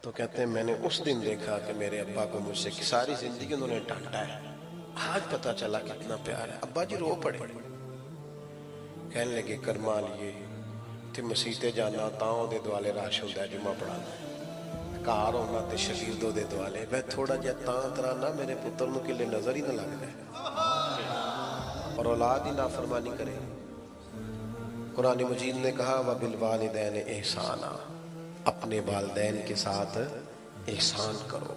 تو کہتے ہیں میں نے اس دن دیکھا کہ میرے ابا کو مجھ سے ساری زندگی انہوں نے ڈانٹا ہے، آج پتا چلا کتنا پیار ہے۔ ابا جی رو پڑے، کہنے لگے کرما لیے تے مسیتے جانا تاؤں دے دوالے راش ہوتا ہے جمعہ پڑھانا، کار ہونا تے شگیردوں دے دوالے، میں تھوڑا جہا تاں ترانا میرے پتر نو کلے نظر ہی نہ لگ جائے اور اولاد ہی نافرمانی کرے۔ قرآن مجید نے کہا وَبِالْوَالِدَيْنِ احسانا، اپنے والدین کے ساتھ احسان کرو۔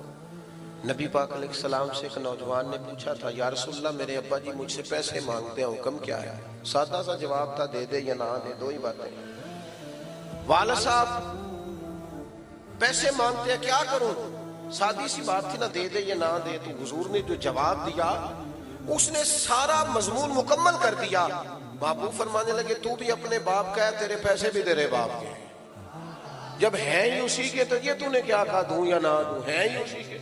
نبی پاک علیہ السلام سے ایک نوجوان نے پوچھا تھا یا رسول اللہ میرے ابا جی مجھ سے پیسے مانگتے ہیں، حکم کیا ہے؟ سادہ سا جواب تھا، دے دے یا نہ دے، دو ہی باتیں۔ والد صاحب پیسے مانگتے ہیں کیا کروں؟ سادی سی بات تھی نا، دے دے یا نہ دے۔ تو حضور نے جو جواب دیا اس نے سارا مضمون مکمل کر دیا۔ باپو فرمانے لگے تو بھی اپنے باپ کا ہے، تیرے پیسے بھی تیرے باپ کے، جب ہیں ہی اسی کے تو یہ تو نے کیا کہا دوں یا نہ دوں، ہیں ہی اسی کے،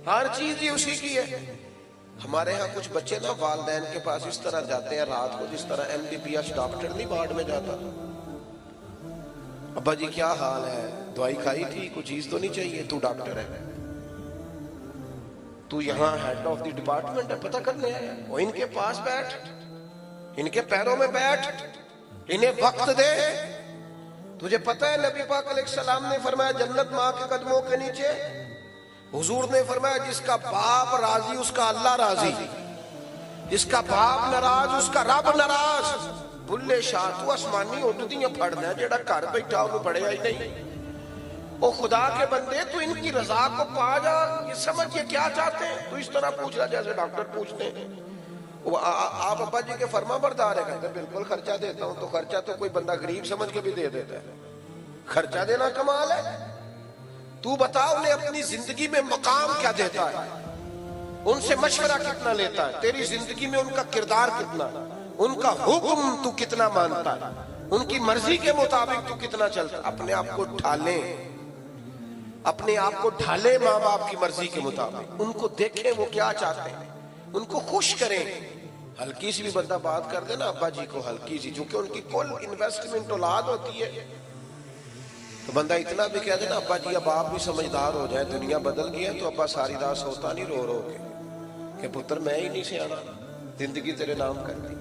ہر چیز ہی اسی کی ہے۔ ہمارے ہاں کچھ بچے نا والدین کے پاس اس طرح جاتے ہیں رات کو جس طرح MBBS ڈاکٹر نہیں وارڈ میں جاتا، ابا جی کیا حال ہے، دوائی کھائی تھی، کوئی چیز تو نہیں چاہیے، تو ڈاکٹر ہے، تو یہاں ہیڈ آف دی ڈپارٹمنٹ ہے، پتہ کرنے آیا، وہ ان کے پاس بیٹھ، ان کے پیروں میں بیٹھ، انہیں وقت دے۔ تجھے پتہ ہے نبی پاک علیہ السلام نے فرمایا جنت ماں کے قدموں کے نیچے، حضور نے فرمایا جس کا باپ راضی اس کا اللہ راضی، جس کا باپ ناراض اس کا رب ناراض۔ بلے شاہ تو آسمانی اٹھدیاں پھڑنا ہے جیڑا گھر بیٹھا انہوں پڑھیا ہی نہیں۔ او خدا کے بندے تو ان کی رضا کو پا جا، یہ سمجھ یہ کیا چاہتے ہیں، تو اس طرح پوچھ رہا جیسے ڈاکٹر پوچھتے ہیں آپ ابا جی کے فرما بردار ہے، کہتے ہیں بالکل خرچہ دیتا ہوں۔ تو خرچہ تو کوئی بندہ غریب سمجھ کے بھی دے دیتا ہے، خرچہ دینا کمال ہے۔ تو بتا انہیں اپنی زندگی میں مقام کیا دیتا ہے، ان سے مشورہ کتنا لیتا ہے، تیری زندگی میں ان کا کردار کتنا، ان کا حکم تو کتنا مانتا ہے، ان کی مرضی کے مطابق تو کتنا چلتا ہے۔ اپنے آپ کو ڈھالیں، اپنے آپ کو ڈھالیں ماں باپ کی مرضی کے مطابق، ان کو دیکھیں وہ کیا چاہتے ہیں، ان کو خوش کریں۔ ہلکی سی بھی بندہ بات کر دے نا ابا جی کو، ہلکی سی، چونکہ ان کی کل انویسٹمنٹ اولاد ہوتی ہے، تو بندہ اتنا بھی کہہ دے نا ابا جی اب آپ بھی سمجھدار ہو جائے، دنیا بدل گئی ہے، تو ابا ساری رات سوتا نہیں رو رو کے کہ پتر میں ہی نہیں سیانا، زندگی تیرے نام کر دی۔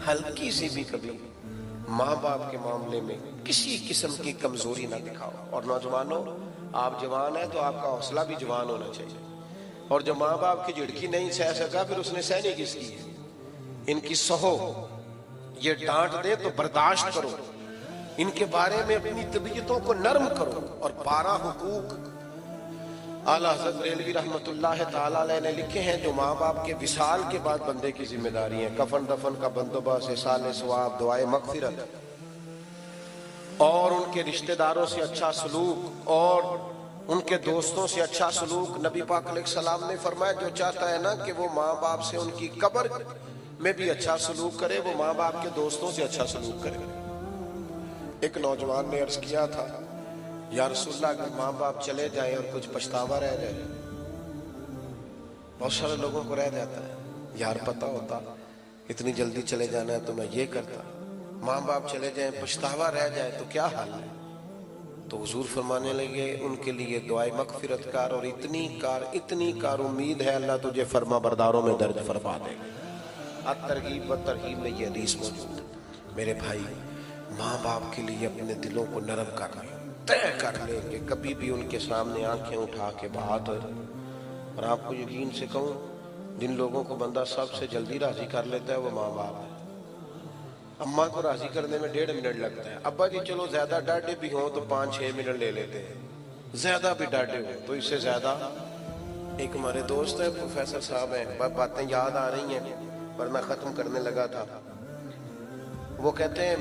ہلکی سی بھی کبھی ماں باپ کے معاملے میں کسی قسم کی کمزوری نہ دکھاؤ۔ اور نوجوانوں آپ جوان ہیں تو آپ کا حوصلہ بھی جوان ہونا چاہیے، اور جو ماں باپ کی جھڑکی نہیں سہ سکا پھر اس نے سہنی کس کی ہے، ان کی سہو، یہ ڈانٹ دے تو برداشت کرو، ان کے بارے میں اپنی طبیعتوں کو نرم کرو۔ اور 12 حقوق اعلیٰ حضرت بریلوی رحمت اللہ تعالیٰ علیہ نے لکھے ہیں جو ماں باپ کے وصال کے بعد بندے کی ذمہ داری ہیں: کفن دفن کا بندوبست، ایصال ثواب، دعائے مغفرت، اور ان کے رشتہ داروں سے اچھا سلوک، اور ان کے دوستوں سے اچھا سلوک۔ نبی پاک علیہ السلام نے فرمایا جو چاہتا ہے نا کہ وہ ماں باپ سے ان کی قبر میں بھی اچھا سلوک کرے، وہ ماں باپ کے دوستوں سے اچھا سلوک کرے۔ ایک نوجوان نے عرض کیا تھا یا رسول اللہ اگر ماں باپ چلے جائیں اور کچھ پچھتاوا رہ جائے، بہت سارے لوگوں کو رہ جاتا ہے یار پتہ ہوتا اتنی جلدی چلے جانا ہے تو میں یہ کرتا، ماں باپ چلے جائیں پچھتاوا رہ جائے تو کیا حال ہے؟ تو حضور فرمانے لگے ان کے لیے دعائے مغفرت کار، اور اتنی کار امید ہے اللہ تجھے فرما برداروں میں درج فرما دے گا۔ الترغیب و ترہیب میں یہ حدیث موجود ہے۔ میرے بھائی ماں باپ کے لیے اپنے دلوں کو نرم کر لیں، طے کر لیں کہ کبھی بھی ان کے سامنے آنکھیں اٹھا کے بات۔ اور آپ کو یقین سے کہوں جن لوگوں کو بندہ سب سے جلدی راضی کر لیتا ہے وہ ماں باپ ہے۔ اماں کو راضی کرنے میں 1.5 منٹ لگتا ہے، ابا جی چلو زیادہ ڈاڈے بھی ہوں تو 5-6 منٹ لے لیتے ہیں، زیادہ بھی ڈاڈے ہوں تو اس سے زیادہ۔ ایک ہمارے دوست ہے پروفیسر صاحب ہیں، باتیں یاد آ رہی ہیں پر میں ختم کرنے لگا تھا۔ وہ کہتے ہیں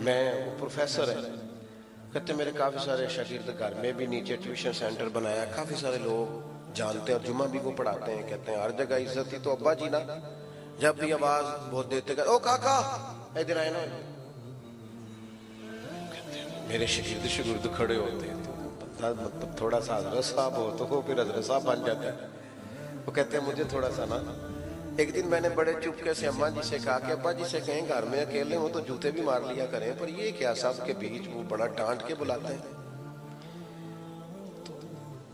میں پروفیسر ہے، کہتے ہیں میرے کافی سارے شاگرد گھر میں بھی نیچے ٹیوشن سینٹر بنایا، کافی سارے لوگ جانتے ہیں اور جمعہ بھی وہ پڑھاتے ہیں، کہتے ہیں ہر جگہ عزت ہی تو ابا جی نا جب بھی آواز بہت دیتے گا او کاکا ادھر آئے نا، میرے شاگرد کھڑے ہوتے ہیں تو مطلب تھوڑا سا حضرت صاحب ہو تو وہ پھر حضرت صاحب بن جاتا ہے۔ وہ کہتے ہیں مجھے تھوڑا سا نا، ایک دن میں نے بڑے چپکے سے اماں جی سے کہا کہ ابا جی سے کہیں گھر میں اکیلے ہوں تو جوتے بھی مار لیا کریں، پر یہ کیا سب کے بیچ وہ بڑا ڈانٹ کے بلاتے ہیں۔